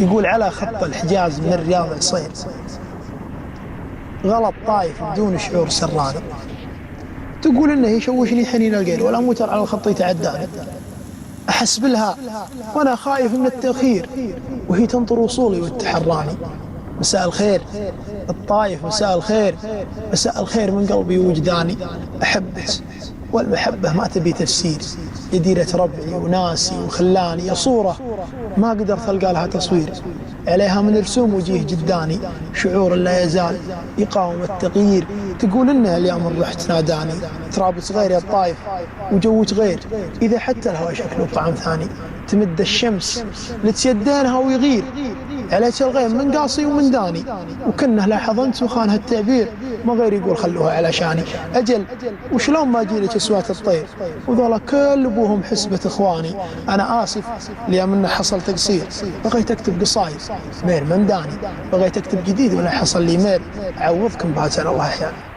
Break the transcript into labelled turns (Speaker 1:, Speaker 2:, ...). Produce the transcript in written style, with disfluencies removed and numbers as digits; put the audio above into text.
Speaker 1: يقول على خط الحجاز من الرياض عصير، غلط طايف بدون شعور سراني. تقول انه يشوشني حنين الغير ولا موتر على الخط يتعداني، احس بالها وانا خايف من التأخير وهي تنطر وصولي والتحراني. مساء الخير الطايف، مساء الخير، مساء الخير من قلبي وجداني. أحبك والمحبة ما تبي تفسير، يديرة ربعي وناسي وخلاني، يا صورة ما قدرت ألقى لها تصوير، عليها من رسوم وجيه جداني، شعور لا يزال يقاوم التغيير. تقول إنها اليوم رحت ناداني، ترابط غير يا الطايف وجوك غير، إذا حتى الهوى شكله طعم ثاني. تمد الشمس لتسيدينها ويغير، عليك الغيم من قاصي ومن داني، وكنه لاحظنت وخانها التعبير، ما غير يقول خلوها علشاني. أجل وشلون ما جيلك أصوات الطير وذولا كل أبوهم حسبة إخواني. أنا آسف اليوم إنه حصل تقصير، بغيت أكتب قصايد مير من داني، بغيت أكتب جديد ولا حصل لي مير، أعوضكم بهاتنا الله أحيانا.